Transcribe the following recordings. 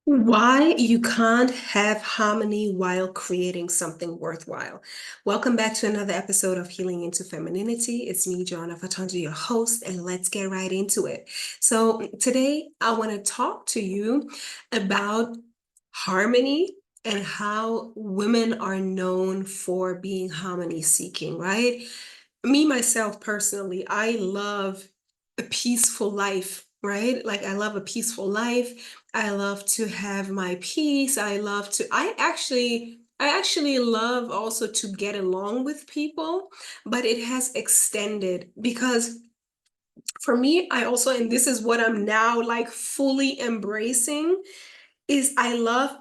Why you can't have harmony while creating something worthwhile. Welcome back to another episode of Healing into Femininity. It's me, Joanna Fatanji, your host, and let's get right into it. So, today I want to talk to you about harmony and how women are known for being harmony seeking, right? Me, myself, personally, I love a peaceful life, right? Like, I love a peaceful life. I love to have my peace. I actually love also to get along with people, but it has extended because for me, and this is what I'm now like fully embracing, is I love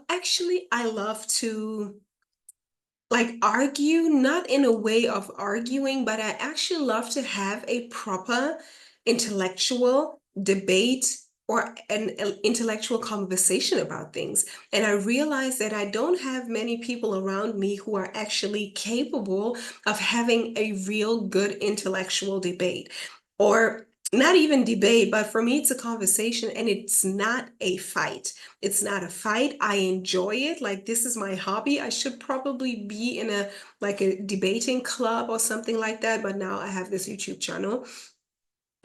to like argue, not in a way of arguing, but I actually love to have a proper intellectual debate or an intellectual conversation about things. And I realize that I don't have many people around me who are actually capable of having a real good intellectual debate. Or not even debate, but for me, it's a conversation and it's not a fight. It's not a fight. I enjoy it. Like, this is my hobby. I should probably be in a debating club or something like that, but now I have this YouTube channel.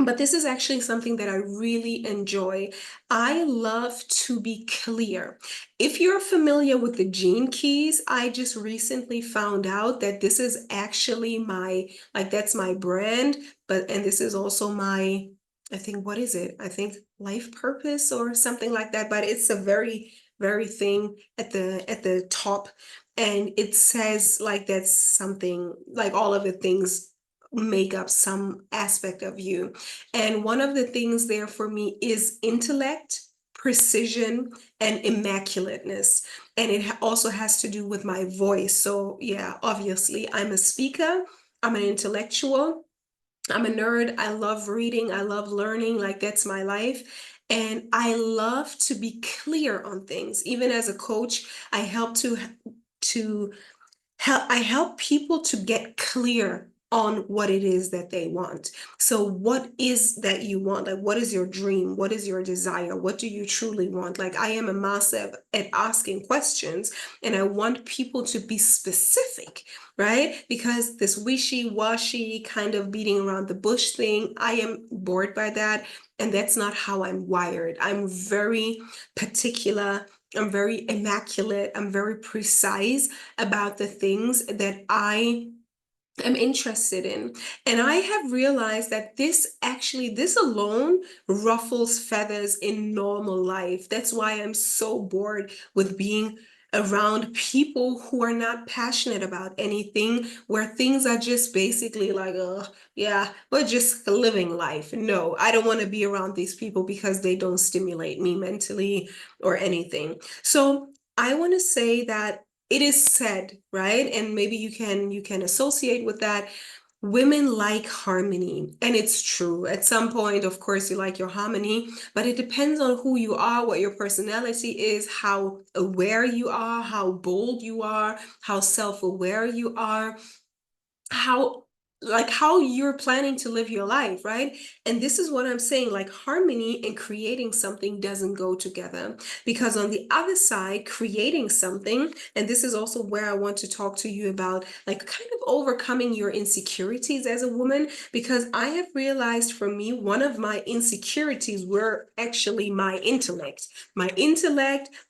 But this is actually something that I really enjoy. I love to be clear. If you're familiar with the Gene Keys, I just recently found out that this is actually that's my brand, and this is also I think, what is it? I think life purpose or something like that, but it's a very, very thing at the top. And it says like that's something like all of the things make up some aspect of you. And one of the things there for me is intellect, precision, and immaculateness. And it also has to do with my voice. So, yeah, obviously, I'm a speaker, I'm an intellectual, I'm a nerd. I love reading, I love learning, like that's my life. And I love to be clear on things. Even as a coach, I help to I help people to get clear on what it is that they want. So what is that you want? Like, what is your dream? What is your desire? What do you truly want? Like, I am a massive at asking questions, and I want people to be specific, right? Because this wishy-washy kind of beating around the bush thing, I am bored by that. And that's not how I'm wired. I'm very particular. I'm very immaculate. I'm very precise about the things that I am interested in. And I have realized that this alone ruffles feathers in normal life. That's why I'm so bored with being around people who are not passionate about anything, where things are just basically like, oh, yeah, we're just living life. No, I don't want to be around these people because they don't stimulate me mentally or anything. So I want to say that it is said, right? And maybe you can associate with that. Women like harmony, and it's true. At some point, of course, you like your harmony, but it depends on who you are, what your personality is, how aware you are, how bold you are, how self-aware you are, how how you're planning to live your life, right? And this is what I'm saying, like harmony and creating something doesn't go together, because on the other side, creating something, and this is also where I want to talk to you about like kind of overcoming your insecurities as a woman, because I have realized for me one of my insecurities were actually my intellect,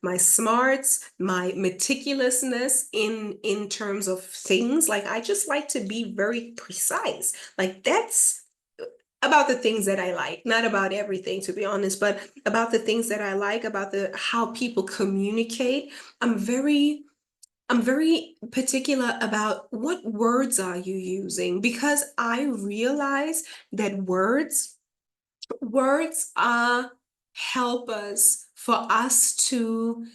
my smarts, my meticulousness in terms of things. Like, I just like to be very precise. Like, that's about the things that I like, not about everything, to be honest, but about the things that I like, about the how people communicate. I'm very particular about what words are you using, because I realize that words are helpers for us to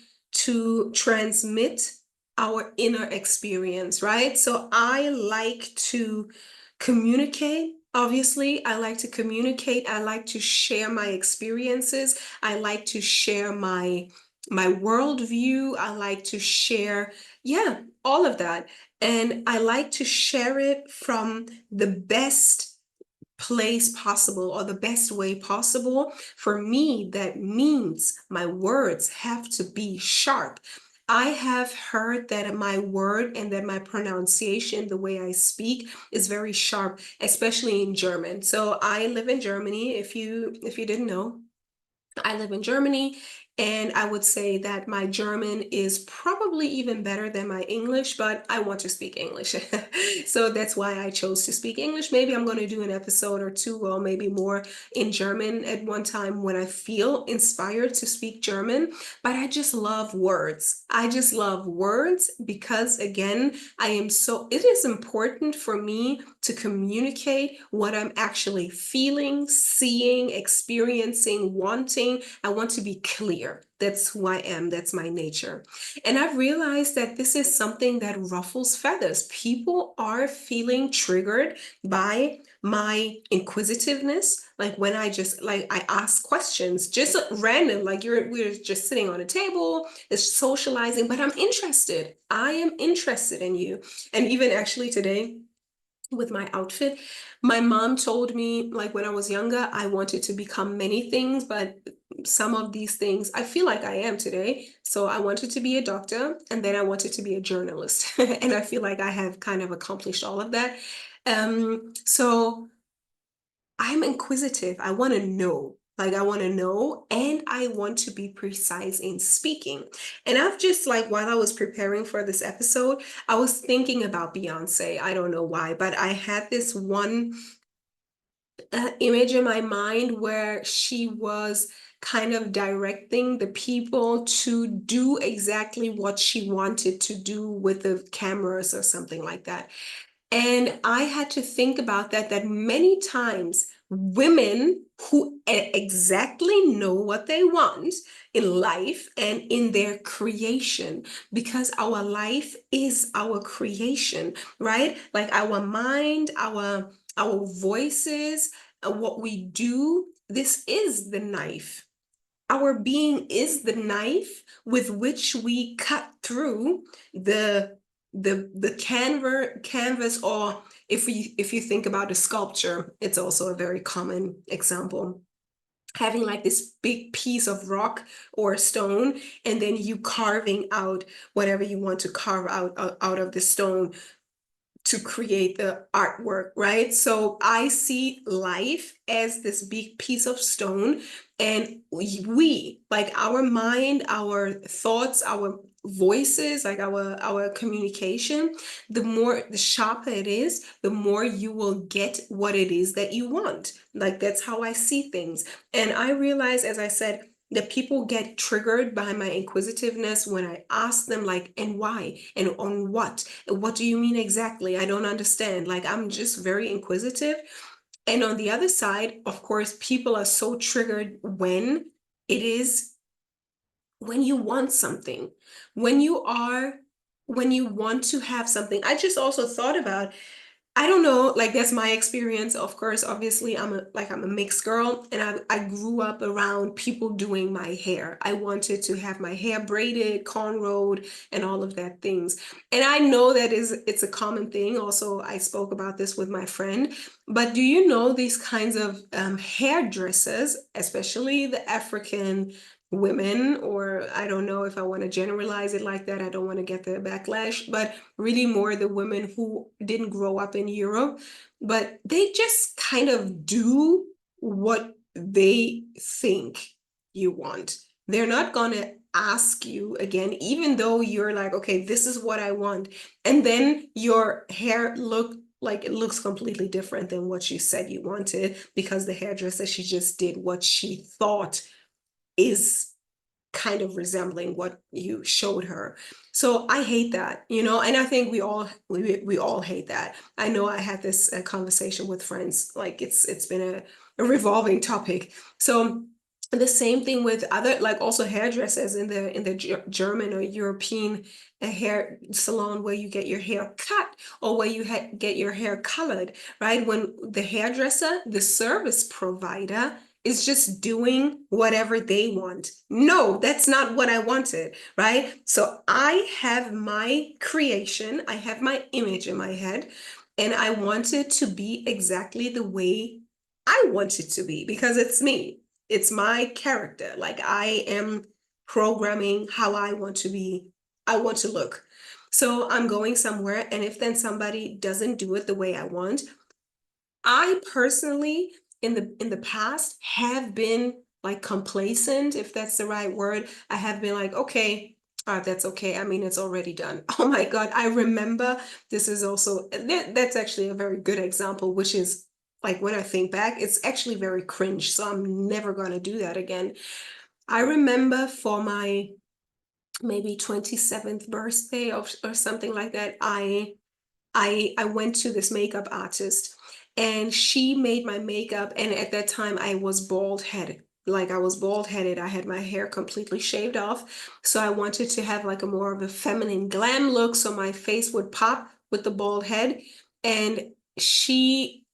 transmit our inner experience, right? So I like to communicate. Obviously, I like to communicate. I like to share my experiences. I like to share my worldview. I like to share, yeah, all of that. And I like to share it from the best. place possible or the best way possible. For me, that means my words have to be sharp. I have heard that my word and that my pronunciation, the way I speak, is very sharp, especially in German. So I live in Germany, if you didn't know. I live in Germany, and I would say that my German is probably even better than my English, but I want to speak English. So that's why I chose to speak English. Maybe I'm going to do an episode or two, or maybe more in German at one time when I feel inspired to speak German. But I just love words. I just love words because, again, it is important for me to communicate what I'm actually feeling, seeing, experiencing, wanting. I want to be clear. That's who I am. That's my nature. And I've realized that this is something that ruffles feathers. People are feeling triggered by my inquisitiveness. Like when I ask questions, just random, like we're just sitting on a table, it's socializing, but I'm interested. I am interested in you. And even actually today, with my outfit. My mom told me, like when I was younger, I wanted to become many things, but some of these things I feel like I am today. So I wanted to be a doctor, and then I wanted to be a journalist. And I feel like I have kind of accomplished all of that. So I'm inquisitive. I want to know. Like, I want to know, and I want to be precise in speaking. And I've just, like, while I was preparing for this episode, I was thinking about Beyonce. I don't know why, but I had this one image in my mind where she was kind of directing the people to do exactly what she wanted to do with the cameras or something like that. And I had to think about that many times women who exactly know what they want in life and in their creation, because our life is our creation, right? Like our mind, our voices, what we do, this is the knife. Our being is the knife with which we cut through the canvas, or if you think about a sculpture, it's also a very common example. Having like this big piece of rock or stone, and then you carving out whatever you want to carve out of the stone to create the artwork, right? So I see life as this big piece of stone, and we, like our mind, our thoughts, our voices, like our communication, the sharper it is, the more you will get what it is that you want. Like that's how I see things. And I realize, as I said, that people get triggered by my inquisitiveness when I ask them, like, and why and on what? What do you mean exactly? I don't understand. Like, I'm just very inquisitive. And on the other side, of course, people are so triggered it is when you want something, when when you want to have something. I just also thought about, I don't know, like that's my experience. Of course, obviously, I'm a mixed girl, and I grew up around people doing my hair. I wanted to have my hair braided, cornrowed, and all of that things. And I know it's a common thing. Also, I spoke about this with my friend. But do you know these kinds of hairdressers, especially the African women, or I don't know if I want to generalize it like that. I don't want to get the backlash, but really more the women who didn't grow up in Europe, but they just kind of do what they think you want. They're not going to ask you again, even though you're like, okay, this is what I want. And then your hair like it looks completely different than what you said you wanted, because the hairdresser, she just did what she thought is kind of resembling what you showed her. So I hate that, and I think we all hate that. I know I had this conversation with friends, like it's been a revolving topic. So the same thing with other, like also hairdressers in the German or European hair salon, where you get your hair cut or where you get your hair colored, right? When the hairdresser, the service provider, is just doing whatever they want. No, that's not what I wanted, right? So I have my creation, I have my image in my head, and I want it to be exactly the way I want it to be, because it's me. It's my character. Like I am programming how I want to be, I want to look. So I'm going somewhere, and if then somebody doesn't do it the way I want, I personally in the past have been like complacent, if that's the right word. I have been like, okay, that's okay. I mean, it's already done. Oh my God, I remember this is also that's actually a very good example, which is like when I think back, it's actually very cringe. So I'm never gonna do that again. I remember for my maybe 27th birthday or something like that, I went to this makeup artist, and she made my makeup, and at that time I was bald headed. Like I was bald headed. I had my hair completely shaved off. So I wanted to have like a more of a feminine glam look so my face would pop with the bald head. And she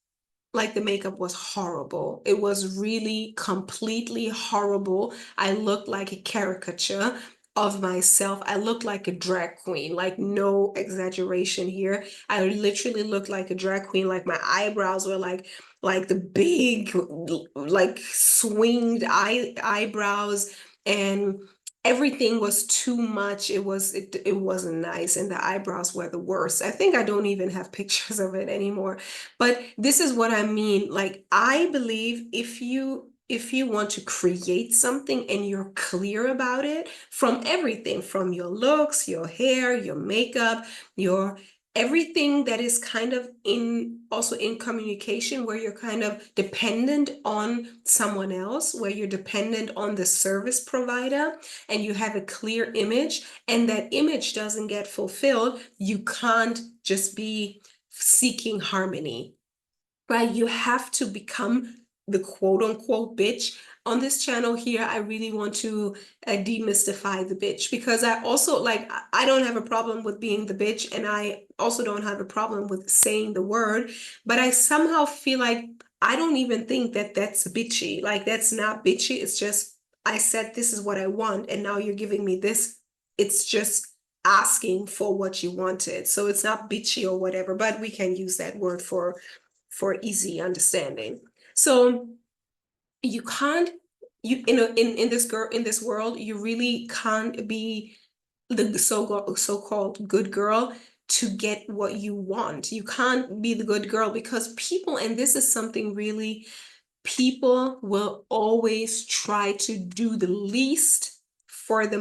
like the makeup was horrible. It was really completely horrible. I looked like a caricature of myself. I looked like a drag queen, like no exaggeration here. I literally looked like a drag queen. Like my eyebrows were like the big like swinged eyebrows, and everything was too much. It wasn't nice, and the eyebrows were the worst. I think I don't even have pictures of it anymore. But this is what I mean. Like, I believe if you want to create something and you're clear about it, from everything, from your looks, your hair, your makeup, your everything that is kind of in also in communication, where you're kind of dependent on someone else, where you're dependent on the service provider, and you have a clear image, and that image doesn't get fulfilled, you can't just be seeking harmony, right? You have to become the quote unquote bitch. On this channel here, I really want to demystify the bitch, because I also like, I don't have a problem with being the bitch, and I also don't have a problem with saying the word, but I somehow feel like I don't even think that that's bitchy. Like, that's not bitchy. It's just, I said this is what I want, and now you're giving me this. It's just asking for what you wanted. So it's not bitchy or whatever, but we can use that word for easy understanding. So you can't, you in this girl in this world, you really can't be the so-called good girl to get what you want. You can't be the good girl, because people, and this is something really, people will always try to do the least for the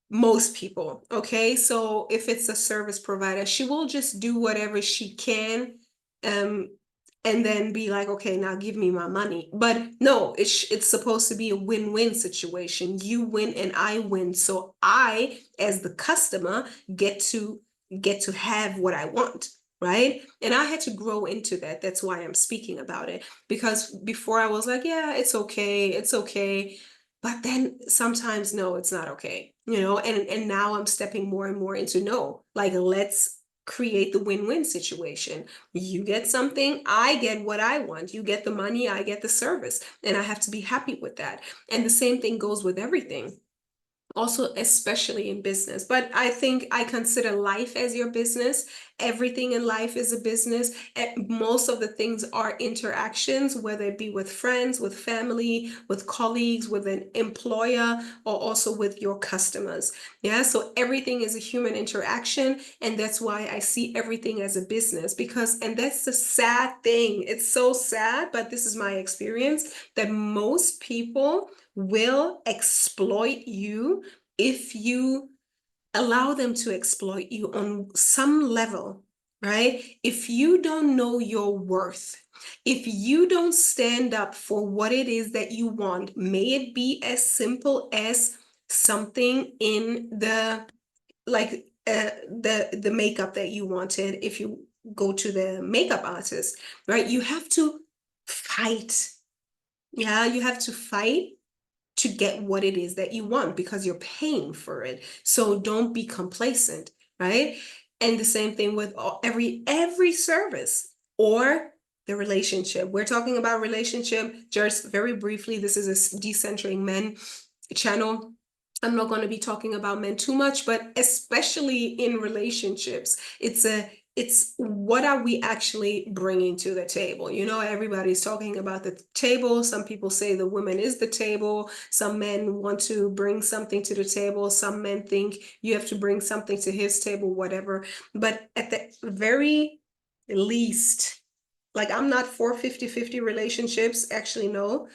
most people. Okay, so if it's a service provider, she will just do whatever she can, um and then be like, okay, now give me my money. But no, it's supposed to be a win-win situation. You win and I win, so I, as the customer, get to have what I want, right? And I had to grow into that. That's why I'm speaking about it, because before I was like, yeah, it's okay, but then sometimes, no, it's not okay, and now I'm stepping more and more into, no, like, let's create the win-win situation. You get something, I get what I want. You get the money, I get the service, and I have to be happy with that. And the same thing goes with everything, also especially in business. But I think I consider life as your business. Everything in life is a business. Most of the things are interactions, whether it be with friends, with family, with colleagues, with an employer, or also with your customers. Yeah, so everything is a human interaction, and that's why I see everything as a business. Because, and that's the sad thing, it's so sad, but this is my experience, that most people will exploit you if you allow them to exploit you on some level, right? If you don't know your worth, if you don't stand up for what it is that you want, may it be as simple as something in the, like, the makeup that you wanted. If you go to the makeup artist, right, you have to fight. Yeah, you have to fight to get what it is that you want, because you're paying for it. So don't be complacent, right? And the same thing with every service or the relationship. We're talking about relationship just very briefly. This is a decentering men channel. I'm not going to be talking about men too much, but especially in relationships, it's what are we actually bringing to the table? You know, everybody's talking about the table. Some people say the woman is the table. Some men want to bring something to the table. Some men think you have to bring something to his table, whatever. But at the very least, like I'm not for 50-50 relationships, actually, no.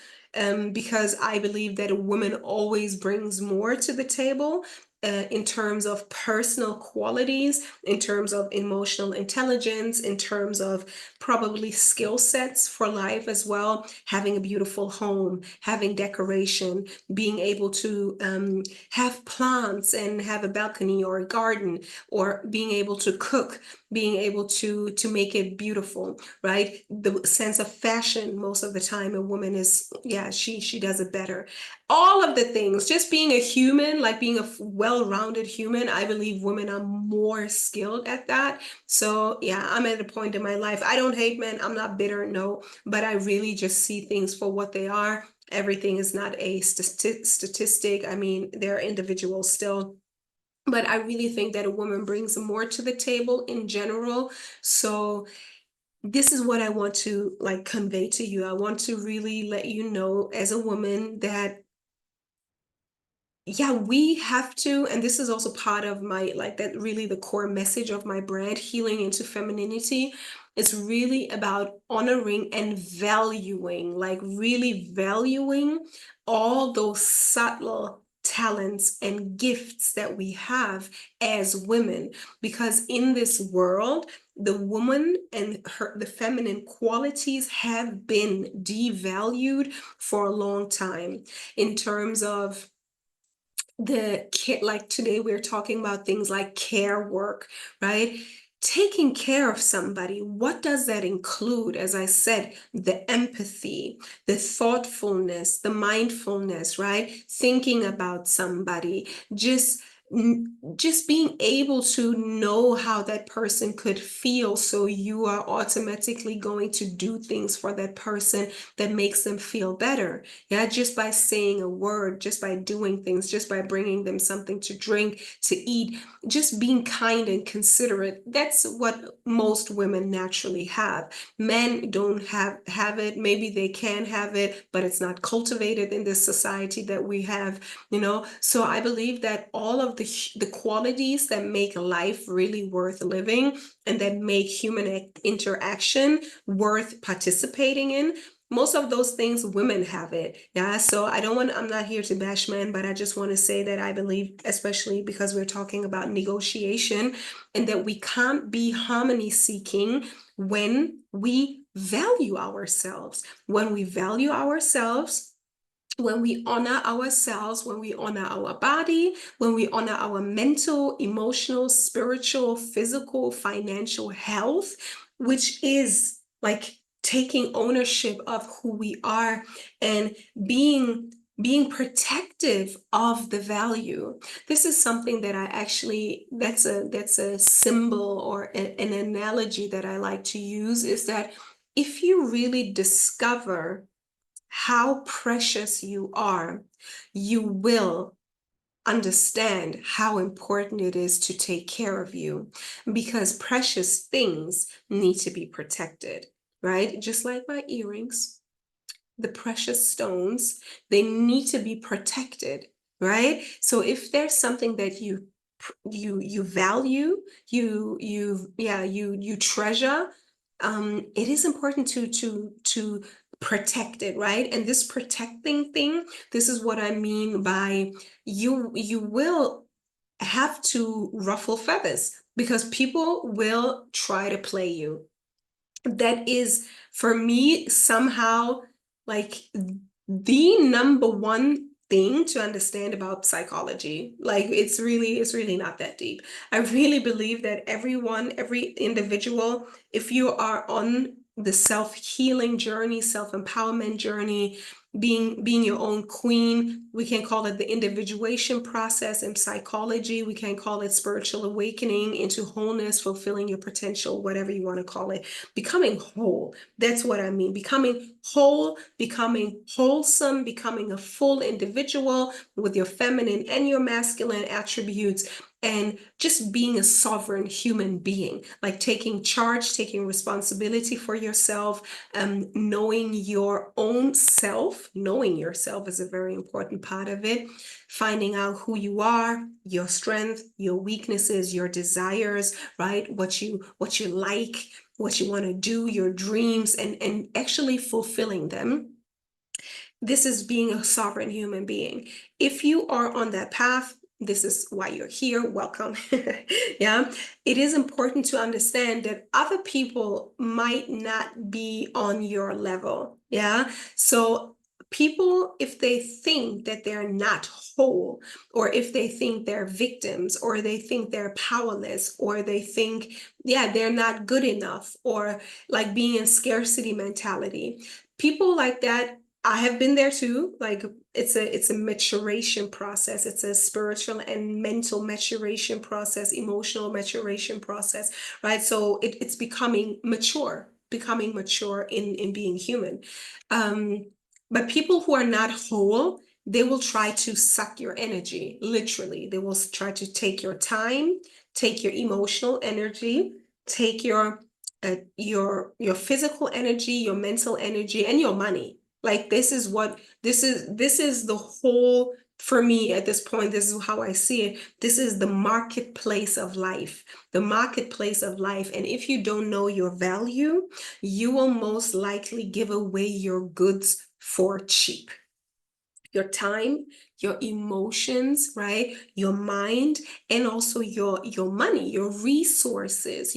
Because I believe that a woman always brings more to the table in terms of personal qualities, in terms of emotional intelligence, in terms of probably skill sets for life as well, having a beautiful home, having decoration, being able to have plants and have a balcony or a garden, or being able to cook, being able to make it beautiful, right? The sense of fashion, most of the time a woman is, yeah, she does it better. All of the things, just being a human, like being a well-rounded human, I believe women are more skilled at that. So yeah, I'm at a point in my life, I don't hate men, I'm not bitter, no, but I really just see things for what they are. Everything is not a statistic. I mean, they're individuals still, but I really think that a woman brings more to the table in general. So this is what I want to like convey to you. I want to really let you know as a woman that yeah, we have to, and this is also part of my, like, that really the core message of my brand, healing into femininity. It's really about honoring and valuing, like really valuing all those subtle talents and gifts that we have as women. Because in this world, the woman and the feminine qualities have been devalued for a long time in terms of the care. Like today we're talking about things like care work, right? Taking care of somebody, what does that include? As I said, the empathy, the thoughtfulness, the mindfulness, right? Thinking about somebody, just just being able to know how that person could feel, so you are automatically going to do things for that person that makes them feel better. Yeah, just by saying a word, just by doing things, just by bringing them something to drink, to eat, just being kind and considerate. That's what most women naturally have. Men don't have it. Maybe they can have it, but it's not cultivated in this society that we have, you know. So I believe that all of the qualities that make life really worth living and that make human interaction worth participating in, most of those things women have it. Yeah, so I'm not here to bash men, but I just want to say that I believe, especially because we're talking about negotiation, and that we can't be harmony seeking when we value ourselves. When we value ourselves, when we honor ourselves, when we honor our body, when we honor our mental, emotional, spiritual, physical, financial health, which is like taking ownership of who we are and being protective of the value. This is something that I actually, that's a symbol or an analogy that I like to use, is that if you really discover how precious you are, you will understand how important it is to take care of you, because precious things need to be protected, right? Just like my earrings, the precious stones, they need to be protected, right? So if there's something that you value, you treasure, it is important to protect it, right? And this protecting thing, this is what I mean by you will have to ruffle feathers, because people will try to play you. That is, for me, somehow like the number one thing to understand about psychology. Like it's really not that deep. I really believe that every individual, if you are on the self-healing journey, self-empowerment journey, being your own queen, we can call it the individuation process in psychology, we can call it spiritual awakening into wholeness, fulfilling your potential, whatever you want to call it, becoming whole. That's what I mean. Becoming whole, becoming wholesome, becoming a full individual with your feminine and your masculine attributes. and just being a sovereign human being, like taking charge, taking responsibility for yourself, knowing your own self. Knowing yourself is a very important part of it. Finding out who you are, your strength, your weaknesses, your desires, right? What you like, what you want to do, your dreams, and actually fulfilling them. This is being a sovereign human being. If you are on that path, this is why you're here. Welcome. Yeah. It is important to understand that other people might not be on your level. Yeah. So people, if they think that they're not whole, or if they think they're victims, or they think they're powerless, or they think, yeah, they're not good enough, or like being in scarcity mentality, people like that, I have been there too. Like it's a maturation process. It's a spiritual and mental maturation process, emotional maturation process, right? So it's becoming mature in being human. Um, but people who are not whole, they will try to suck your energy, literally. They will try to take your time, take your emotional energy, take your physical energy, your mental energy, and your money. Like this is the whole, for me at this point, this is how I see it. This is the marketplace of life. The marketplace of life. And if you don't know your value, you will most likely give away your goods for cheap. Your time, your emotions, right? Your mind, and also your money, your resources.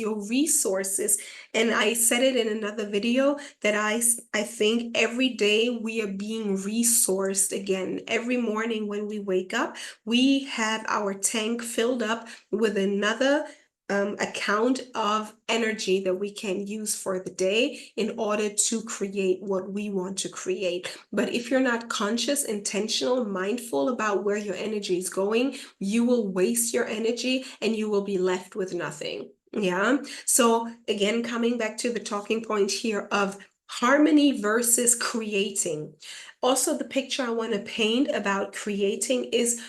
And I said it in another video that I think every day we are being resourced again. Every morning when we wake up, we have our tank filled up with another account of energy that we can use for the day in order to create what we want to create. But if you're not conscious, intentional, mindful about where your energy is going, you will waste your energy and you will be left with nothing. Yeah. So again, coming back to the talking point here of harmony versus creating. Also, the picture I want to paint about creating is,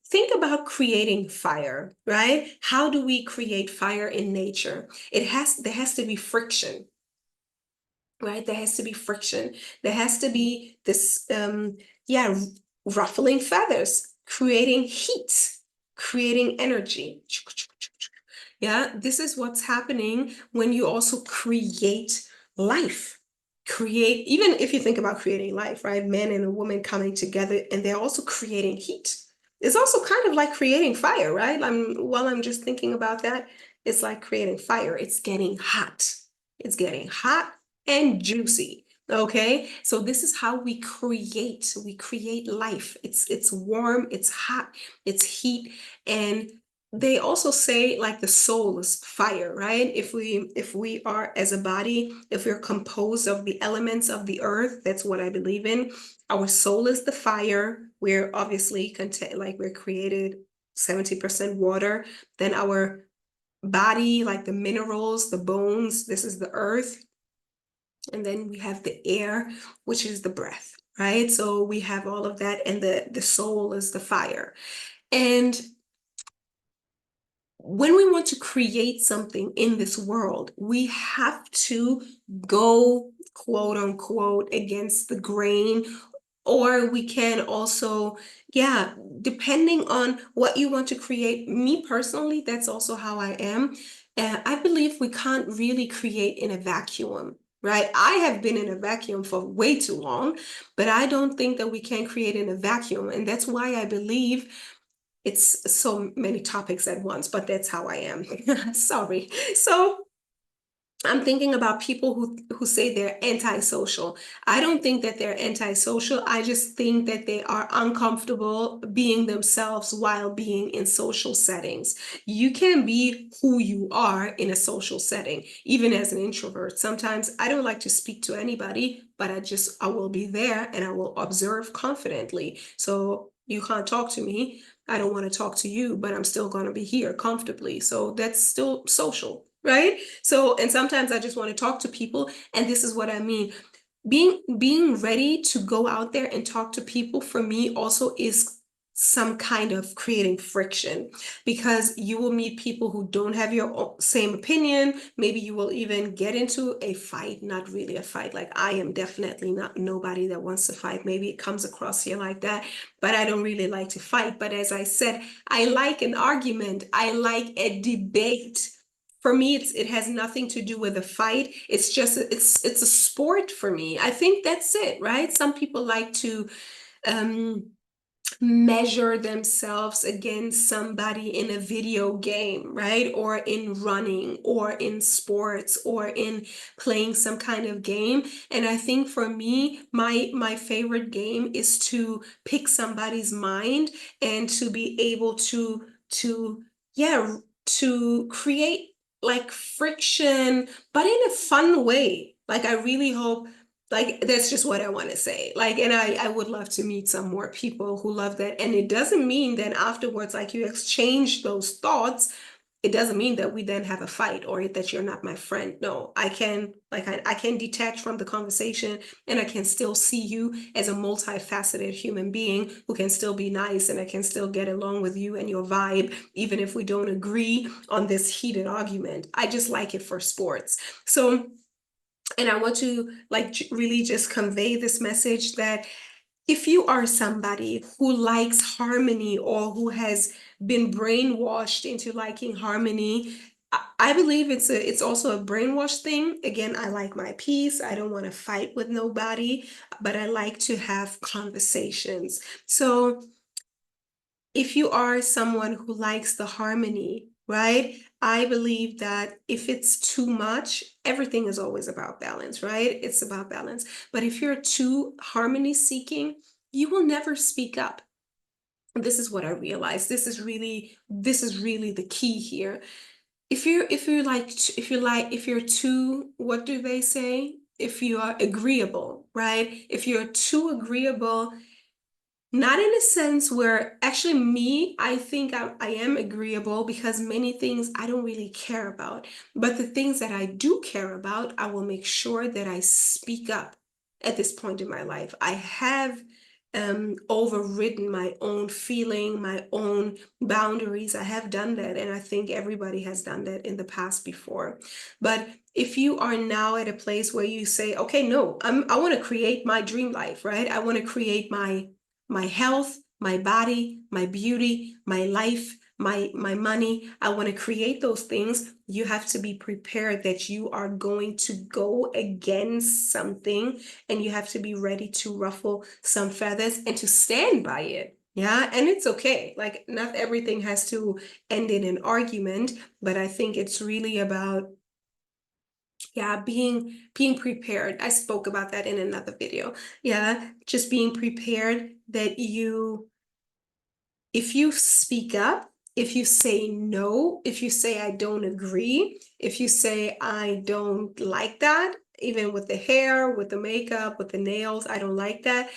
think about creating fire, right? How do we create fire in nature? There has to be friction, right? There has to be friction. There has to be this, yeah, ruffling feathers, creating heat, creating energy. Yeah, this is what's happening when you also create life. Create, even if you think about creating life, right? Man and a woman coming together and they're also creating heat. It's also kind of like creating fire, right? While I'm just thinking about that, it's like creating fire. It's getting hot. It's getting hot and juicy. Okay, so this is how we create life. It's warm, it's hot, it's heat. And they also say like the soul is fire, right? If we are as a body, if we're composed of the elements of the earth, that's what I believe in. Our soul is the fire. We're obviously like we're created 70% water. Then our body, like the minerals, the bones, this is the earth. And then we have the air, which is the breath, right? So we have all of that, and the soul is the fire. And when we want to create something in this world, we have to go, quote unquote, against the grain, or we can also, yeah, depending on what you want to create. Me personally, that's also how I am. I believe we can't really create in a vacuum. Right. I have been in a vacuum for way too long, but I don't think that we can create in a vacuum. And that's why I believe it's so many topics at once, but that's how I am. Sorry. So I'm thinking about people who say they're antisocial. I don't think that they're antisocial. I just think that they are uncomfortable being themselves while being in social settings. You can be who you are in a social setting, even as an introvert. Sometimes I don't like to speak to anybody, but I will be there and I will observe confidently. So you can't talk to me. I don't want to talk to you, but I'm still going to be here comfortably. So that's still social, right? So, and sometimes I just want to talk to people, and this is what I mean. Being ready to go out there and talk to people for me also is some kind of creating friction, because you will meet people who don't have your same opinion. Maybe you will even get into a fight, not really a fight. Like, I am definitely not nobody that wants to fight. Maybe it comes across here like that, but I don't really like to fight. But as I said, I like an argument. I like a debate. For me, it has nothing to do with a fight. It's just it's a sport for me. I think that's it, right? Some people like to um measure themselves against somebody in a video game, right? Or in running, or in sports, or in playing some kind of game. And I think for me, my favorite game is to pick somebody's mind and to be able to yeah, to create like friction, but in a fun way. Like, I really hope, like, that's just what I want to say. Like, and I would love to meet some more people who love that. And it doesn't mean that afterwards, like, you exchange those thoughts. It doesn't mean that we then have a fight or that you're not my friend. No, I can, like, I can detach from the conversation, and I can still see you as a multifaceted human being who can still be nice, and I can still get along with you and your vibe, even if we don't agree on this heated argument. I just like it for sports. So, and I want to like really just convey this message that if you are somebody who likes harmony, or who has been brainwashed into liking harmony, I believe it's also a brainwash thing. Again, I like my peace. I don't want to fight with nobody, but I like to have conversations. So if you are someone who likes the harmony, right? I believe that if it's too much, everything is always about balance, right? It's about balance. But if you're too harmony seeking, you will never speak up. This is what I realized. This is really the key here. If you're too, what do they say? If you are agreeable, right? If you're too agreeable, not in a sense where, actually, me, I think I am agreeable, because many things I don't really care about. But the things that I do care about, I will make sure that I speak up at this point in my life. I have overridden my own feeling, my own boundaries. I have done that, and I think everybody has done that in the past before. But if you are now at a place where you say, okay, no, I want to create my dream life, right? I want to create my health, my body, my beauty, my life, my money. I want to create those things. You have to be prepared that you are going to go against something, and you have to be ready to ruffle some feathers and to stand by it. Yeah, and it's okay. Like, not everything has to end in an argument, but I think it's really about, yeah, being prepared. I spoke about that in another video. Yeah, just being prepared that if you speak up, if you say no, if you say I don't agree, if you say I don't like that, even with the hair, with the makeup, with the nails, I don't like that,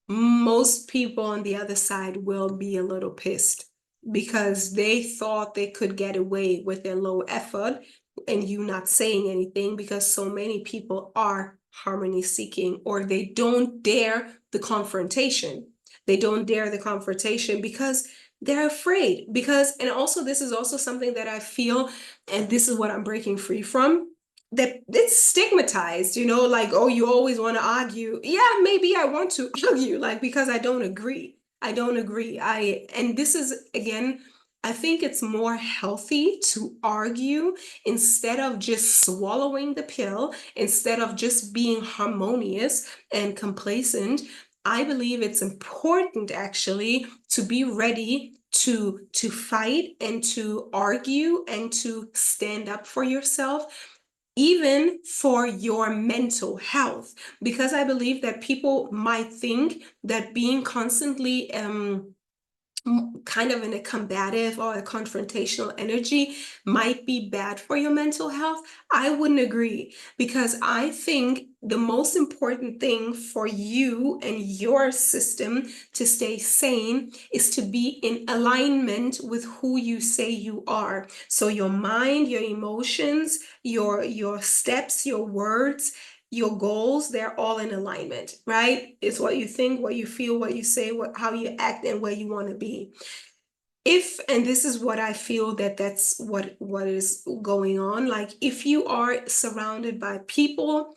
most people on the other side will be a little pissed, because they thought they could get away with their low effort and you not saying anything, because so many people are harmony seeking, or they don't dare the confrontation. They don't dare the confrontation because they're afraid. Because, and also, this is also something that I feel, and this is what I'm breaking free from, that it's stigmatized, like, oh, you always want to argue. Yeah, maybe I want to argue, like, because I don't agree. I don't agree. And this is, again, I think it's more healthy to argue instead of just swallowing the pill, instead of just being harmonious and complacent. I believe it's important, actually, to be ready to fight and to argue and to stand up for yourself, even for your mental health. Because I believe that people might think that being constantly kind of in a combative or a confrontational energy might be bad for your mental health. I wouldn't agree, because I think the most important thing for you and your system to stay sane is to be in alignment with who you say you are. So your mind, your emotions, your steps, your words, your goals, they're all in alignment, right? It's what you think, what you feel, what you say, how you act, and where you want to be. If, and this is what I feel that's what is going on, like if you are surrounded by people,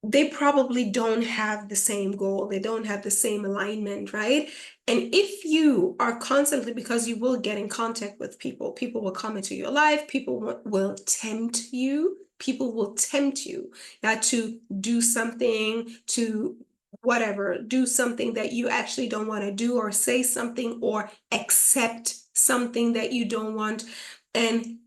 they probably don't have the same goal, they don't have the same alignment, right? And if you are constantly, because you will get in contact with people, people will come into your life, people will tempt you, people will tempt you, to do something, to whatever, do something that you actually don't want to do, or say something, or accept something that you don't want. And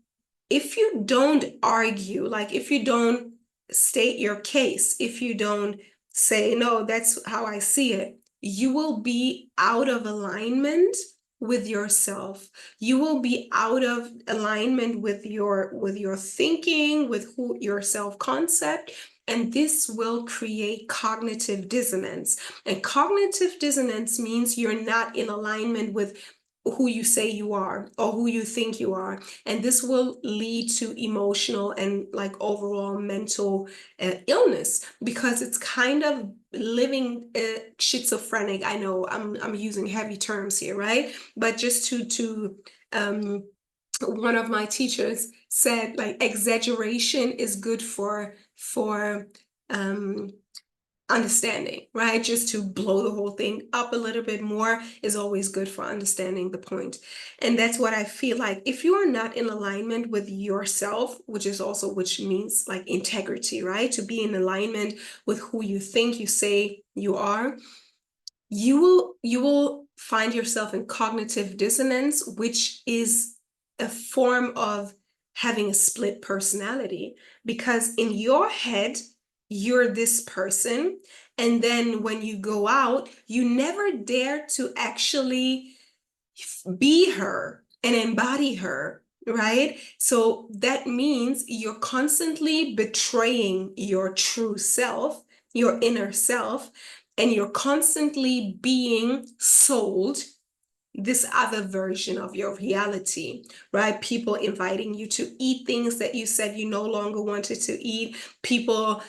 if you don't argue, like if you don't state your case, if you don't say, no, that's how I see it, you will be out of alignment with yourself. You will be out of alignment with your thinking, with who your self-concept, and this will create cognitive dissonance. And cognitive dissonance means you're not in alignment with who you say you are or who you think you are, and this will lead to emotional and like overall mental illness, because it's kind of living schizophrenic. I know I'm using heavy terms here, right? But just to one of my teachers said, like, exaggeration is good for um understanding, right? Just to blow the whole thing up a little bit more is always good for understanding the point. And that's what I feel like. If you are not in alignment with yourself, which means like integrity, right? To be in alignment with who you think you say you are, you will find yourself in cognitive dissonance, which is a form of having a split personality, because in your head you're this person, and then when you go out you never dare to actually be her and embody her, right? So that means you're constantly betraying your true self, your inner self, and you're constantly being sold this other version of your reality, right? People inviting you to eat things that you said you no longer wanted to eat, people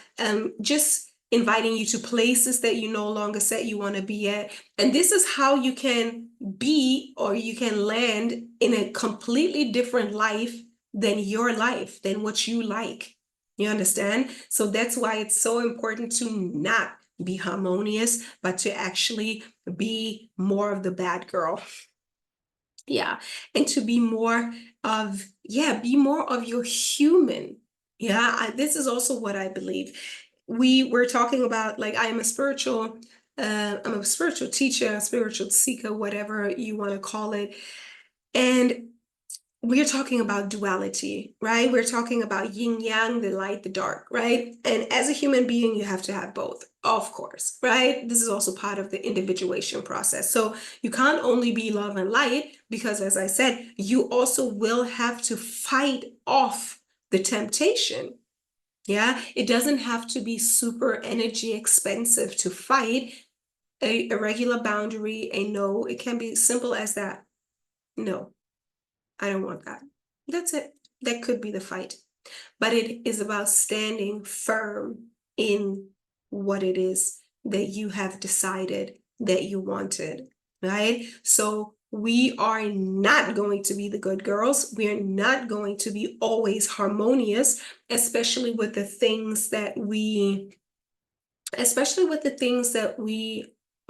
just inviting you to places that you no longer said you want to be at. And this is how you can be, or you can land in a completely different life than your life, than what you like. You understand? So that's why it's so important to not be harmonious, but to actually be more of the bad girl. Yeah. And to be more of, yeah, be more of your human. Yeah. This is also what I believe. We were talking about, like, I'm a spiritual teacher, a spiritual seeker, whatever you want to call it. And we're talking about duality, right? We're talking about yin yang, the light, the dark, right? And as a human being, you have to have both, of course, right? This is also part of the individuation process. So you can't only be love and light, because as I said, you also will have to fight off the temptation. Yeah, it doesn't have to be super energy expensive to fight a regular boundary, a no. It can be simple as that. No, I don't want that. That's it. That could be the fight. But it is about standing firm in what it is that you have decided that you wanted, right? So we are not going to be the good girls. We are not going to be always harmonious, especially with the things that we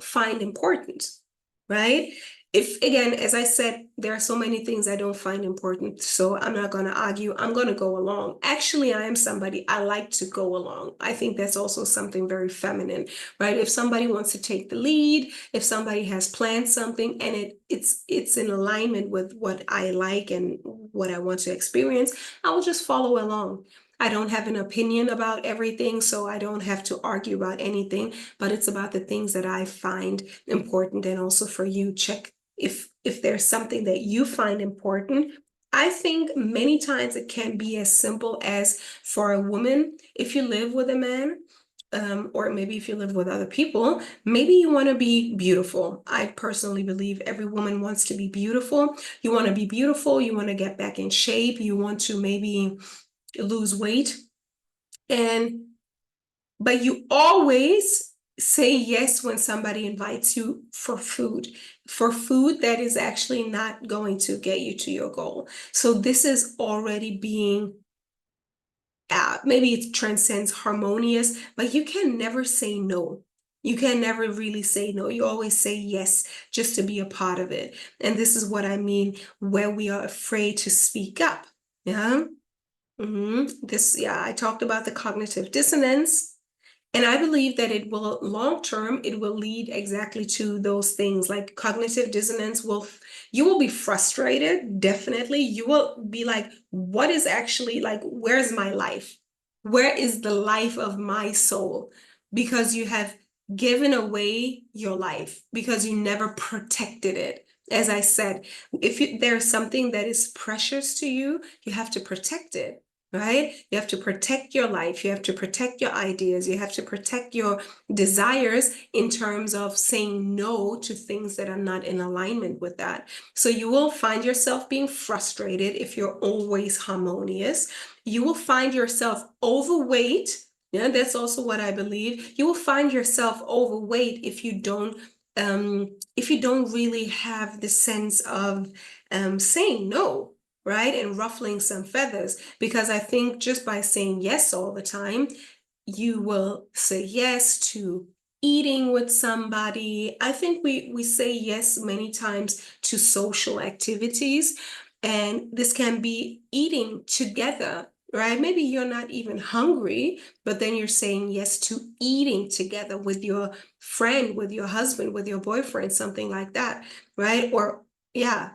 find important, right? If, again, as I said, there are so many things I don't find important, so I'm not going to argue. I'm going to go along. Actually, I am somebody, I like to go along. I think that's also something very feminine, right? If somebody wants to take the lead, if somebody has planned something and it's in alignment with what I like and what I want to experience, I will just follow along. I don't have an opinion about everything, so I don't have to argue about anything, but it's about the things that I find important. And also for you, check if there's something that you find important. I think many times it can be as simple as, for a woman, if you live with a man, or maybe if you live with other people, maybe you want to be beautiful. I personally believe every woman wants to be beautiful. You want to be beautiful, you want to get back in shape, you want to maybe lose weight. And but you always say yes when somebody invites you for food that is actually not going to get you to your goal. So this is already being maybe it transcends harmonious, but you can never say no. You can never really say no. You always say yes just to be a part of it. And this is what I mean where we are afraid to speak up. Yeah. Yeah, I talked about the cognitive dissonance. And I believe that it will, long term, it will lead exactly to those things like cognitive dissonance you will be frustrated, definitely. You will be like, what is actually like, where's my life? Where is the life of my soul? Because you have given away your life because you never protected it. As I said, if there's something that is precious to you, you have to protect it, right? You have to protect your life. You have to protect your ideas. You have to protect your desires in terms of saying no to things that are not in alignment with that. So you will find yourself being frustrated if you're always harmonious. You will find yourself overweight. Yeah, that's also what I believe. You will find yourself overweight if you don't really have the sense of saying no, right? And ruffling some feathers. Because I think just by saying yes all the time, you will say yes to eating with somebody. I think we say yes many times to social activities, and this can be eating together, right? Maybe you're not even hungry, but then you're saying yes to eating together with your friend, with your husband, with your boyfriend, something like that, right? Or yeah,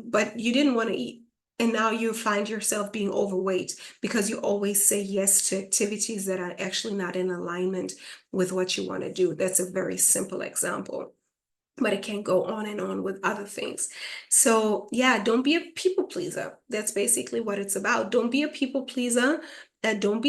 but you didn't want to eat. And now you find yourself being overweight because you always say yes to activities that are actually not in alignment with what you want to do. That's a very simple example, but it can go on and on with other things. So, yeah, don't be a people pleaser. That's basically what it's about. Don't be a people pleaser. Don't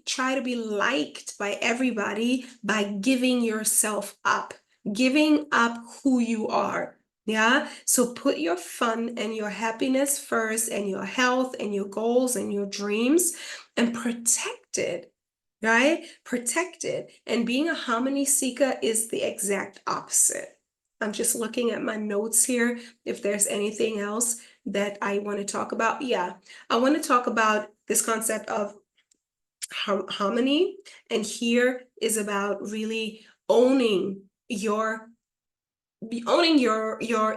try to be liked by everybody by giving yourself up, giving up who you are. Yeah. So put your fun and your happiness first, and your health and your goals and your dreams, and protect it, right? Protect it. And being a harmony seeker is the exact opposite. I'm just looking at my notes here if there's anything else that I want to talk about. Yeah, I want to talk about this concept of harmony. And here is about really owning your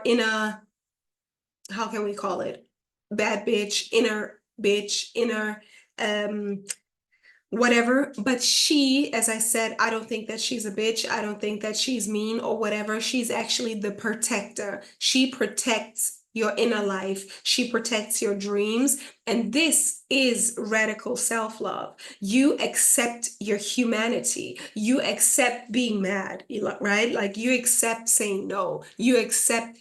inner, how can we call it? Bad bitch, inner um whatever. But she, as I said, I don't think that she's a bitch. I don't think that she's mean or whatever. She's actually the protector. She protects your inner life. She protects your dreams. And this is radical self-love. You accept your humanity. You accept being mad, right? Like you accept saying no. You accept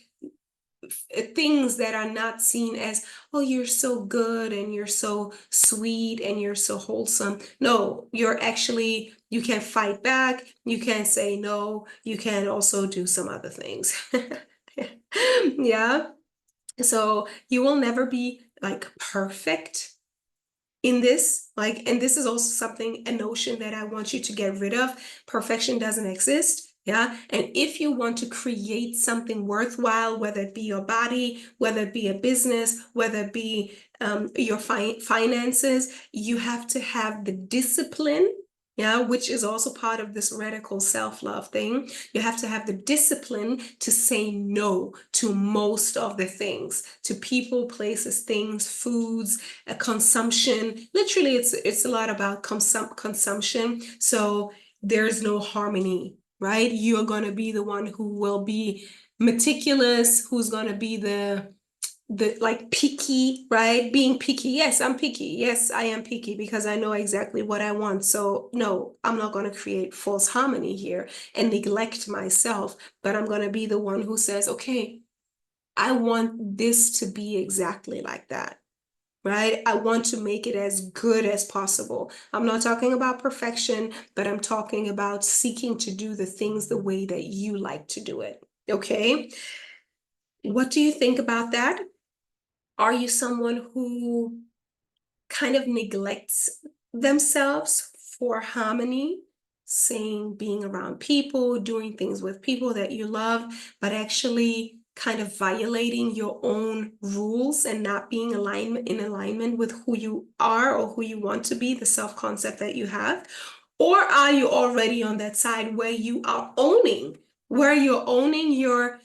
things that are not seen as, oh, you're so good and you're so sweet and you're so wholesome. No, you can fight back, you can say no, you can also do some other things. Yeah. So you will never be like perfect in this, like, and this is also something, a notion that I want you to get rid of. Perfection doesn't exist. Yeah. And if you want to create something worthwhile, whether it be your body, whether it be a business, whether it be your finances, you have to have the discipline. Yeah, which is also part of this radical self-love thing. You have to have the discipline to say no to most of the things, to people, places, things, foods, consumption. Literally, it's a lot about consumption. So there's no harmony, right? You're going to be the one who will be meticulous, who's going to be the like picky, right? Being picky. Yes, I'm picky. Yes, I am picky because I know exactly what I want. So no, I'm not going to create false harmony here and neglect myself, but I'm going to be the one who says, okay, I want this to be exactly like that, right? I want to make it as good as possible. I'm not talking about perfection, but I'm talking about seeking to do the things the way that you like to do it. Okay. What do you think about that? Are you someone who kind of neglects themselves for harmony, saying being around people, doing things with people that you love, but actually kind of violating your own rules and not being in alignment with who you are or who you want to be, the self-concept that you have? Or are you already on that side where you're owning your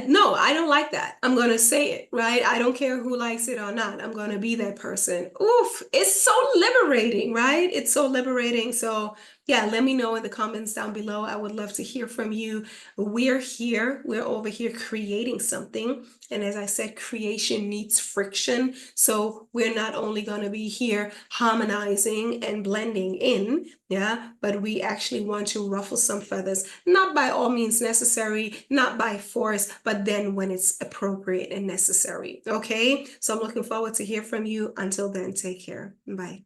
no, I don't like that. I'm gonna say it, right? I don't care who likes it or not. I'm gonna be that person. Oof, it's so liberating, right? It's so liberating. So, yeah, let me know in the comments down below. I would love to hear from you. We're over here creating something. And as I said, creation needs friction. So, we're not only gonna be here harmonizing and blending in, yeah, but we actually want to ruffle some feathers, not by all means necessary, not by force, but then when it's appropriate and necessary. Okay, so I'm looking forward to hear from you. Until then, take care. Bye.